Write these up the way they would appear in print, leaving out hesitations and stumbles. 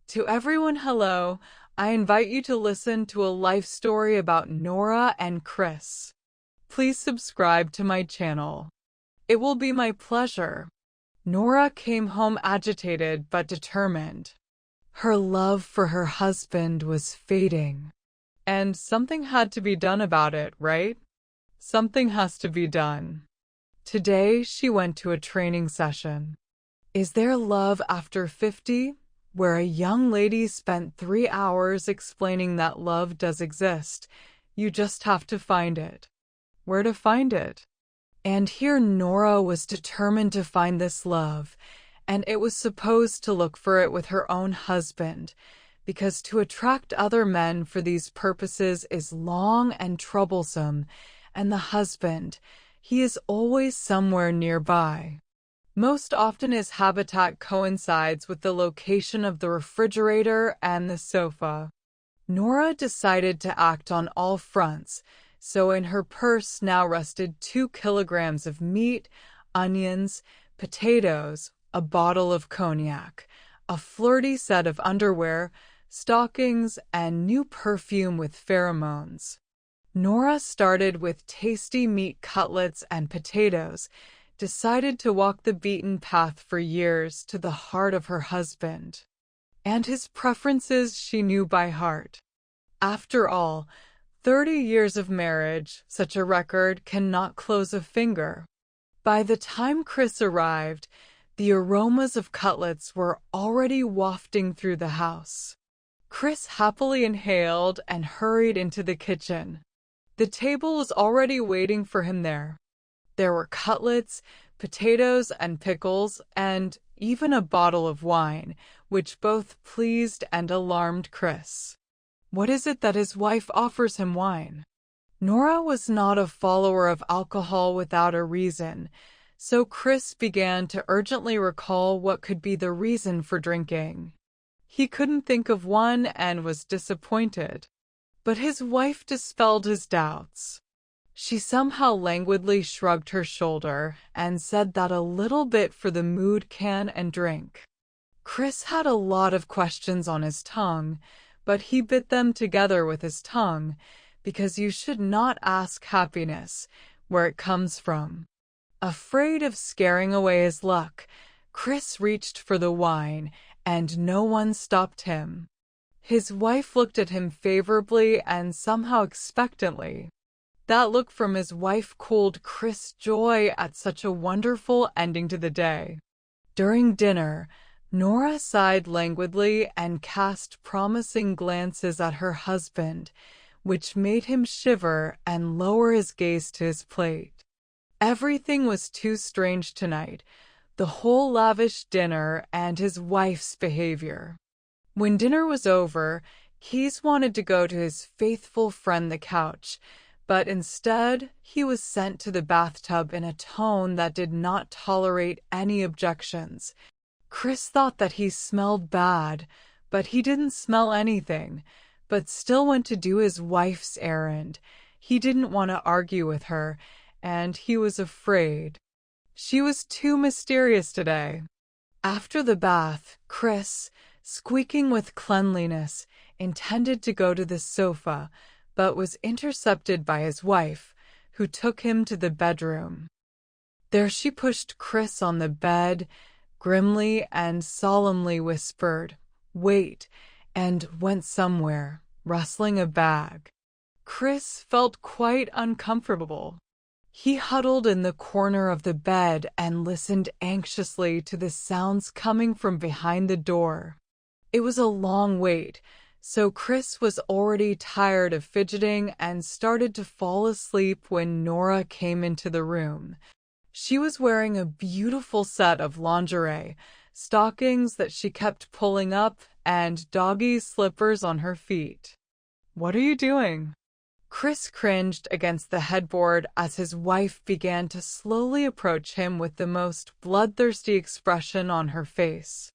To everyone, hello. I invite you to listen to a life story about Nora and Chris. Please subscribe to my channel. It will be my pleasure. Nora came home agitated but determined. Her love for her husband was fading. And something had to be done about it, right? Something has to be done. Today, she went to a training session. Is there love after 50? Where a young lady spent 3 hours explaining that love does exist. You just have to find it. Where to find it? And here Nora was determined to find this love, and it was supposed to look for it with her own husband, because to attract other men for these purposes is long and troublesome, and the husband, he is always somewhere nearby. Most often his habitat coincides with the location of the refrigerator and the sofa. Nora decided to act on all fronts, so in her purse now rested 2 kilograms of meat, onions, potatoes, a bottle of cognac, a flirty set of underwear, stockings, and new perfume with pheromones. Nora started with tasty meat cutlets and potatoes, decided to walk the beaten path for years to the heart of her husband. And his preferences she knew by heart. After all, 30 years of marriage, such a record cannot close a finger. By the time Chris arrived, the aromas of cutlets were already wafting through the house. Chris happily inhaled and hurried into the kitchen. The table was already waiting for him there. There were cutlets, potatoes and pickles, and even a bottle of wine, which both pleased and alarmed Chris. What is it that his wife offers him wine? Nora was not a follower of alcohol without a reason, so Chris began to urgently recall what could be the reason for drinking. He couldn't think of one and was disappointed. But his wife dispelled his doubts. She somehow languidly shrugged her shoulder and said that a little bit for the mood can and drink. Chris had a lot of questions on his tongue, but he bit them together with his tongue, because you should not ask happiness where it comes from. Afraid of scaring away his luck, Chris reached for the wine, and no one stopped him. His wife looked at him favorably and somehow expectantly. That look from his wife cooled Chris' joy at such a wonderful ending to the day. During dinner, Nora sighed languidly and cast promising glances at her husband, which made him shiver and lower his gaze to his plate. Everything was too strange tonight, the whole lavish dinner and his wife's behavior. When dinner was over, Keys wanted to go to his faithful friend the couch, but instead, he was sent to the bathtub in a tone that did not tolerate any objections. Chris thought that he smelled bad, but he didn't smell anything, but still went to do his wife's errand. He didn't want to argue with her, and he was afraid. She was too mysterious today. After the bath, Chris, squeaking with cleanliness, intended to go to the sofa, but was intercepted by his wife, who took him to the bedroom. There she pushed Chris on the bed, grimly and solemnly whispered, "Wait," and went somewhere, rustling a bag. Chris felt quite uncomfortable. He huddled in the corner of the bed and listened anxiously to the sounds coming from behind the door. It was a long wait, so Chris was already tired of fidgeting and started to fall asleep when Nora came into the room. She was wearing a beautiful set of lingerie, stockings that she kept pulling up, and doggy slippers on her feet. "What are you doing?" Chris cringed against the headboard as his wife began to slowly approach him with the most bloodthirsty expression on her face.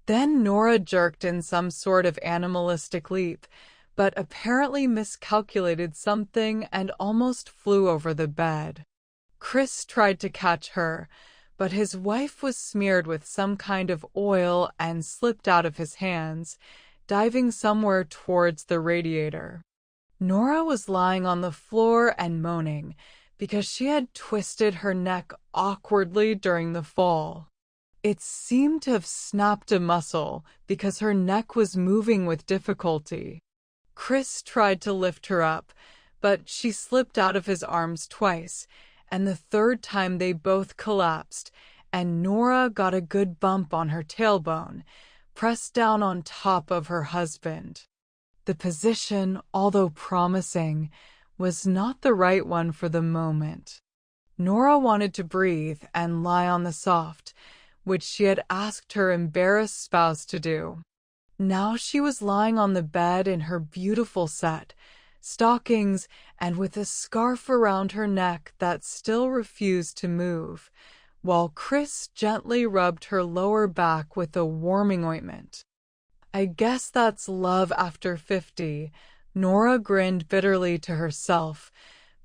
Then Nora jerked in some sort of animalistic leap, but apparently miscalculated something and almost flew over the bed. Chris tried to catch her, but his wife was smeared with some kind of oil and slipped out of his hands, diving somewhere towards the radiator. Nora was lying on the floor and moaning because she had twisted her neck awkwardly during the fall. It seemed to have snapped a muscle because her neck was moving with difficulty. Chris tried to lift her up, but she slipped out of his arms twice, and the third time they both collapsed, and Nora got a good bump on her tailbone, pressed down on top of her husband. The position, although promising, was not the right one for the moment. Nora wanted to breathe and lie on the soft, which she had asked her embarrassed spouse to do. Now she was lying on the bed in her beautiful set, stockings, and with a scarf around her neck that still refused to move, while Chris gently rubbed her lower back with a warming ointment. "I guess that's love after 50, Nora grinned bitterly to herself,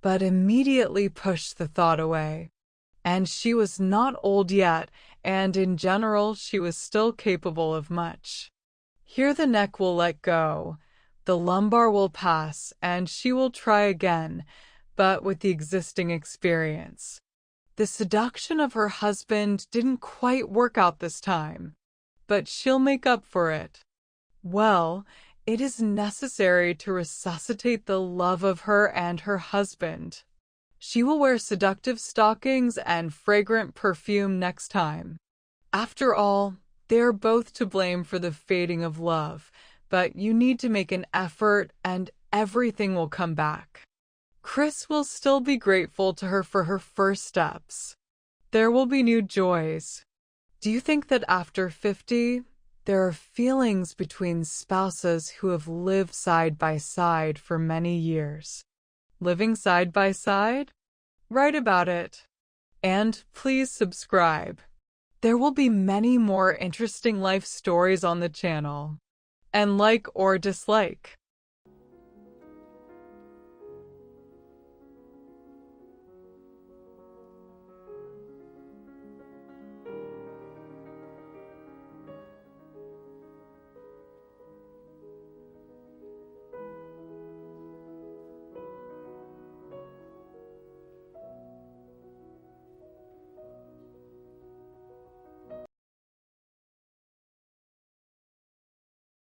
but immediately pushed the thought away. And she was not old yet, and in general she was still capable of much. Here the neck will let go, the lumbar will pass, and she will try again, but with the existing experience. The seduction of her husband didn't quite work out this time, but she'll make up for it. Well, it is necessary to resuscitate the love of her and her husband. She will wear seductive stockings and fragrant perfume next time. After all, they are both to blame for the fading of love, but you need to make an effort and everything will come back. Chris will still be grateful to her for her first steps. There will be new joys. Do you think that after 50, there are feelings between spouses who have lived side by side for many years? Living side by side? Write about it. And please subscribe. There will be many more interesting life stories on the channel. And like or dislike.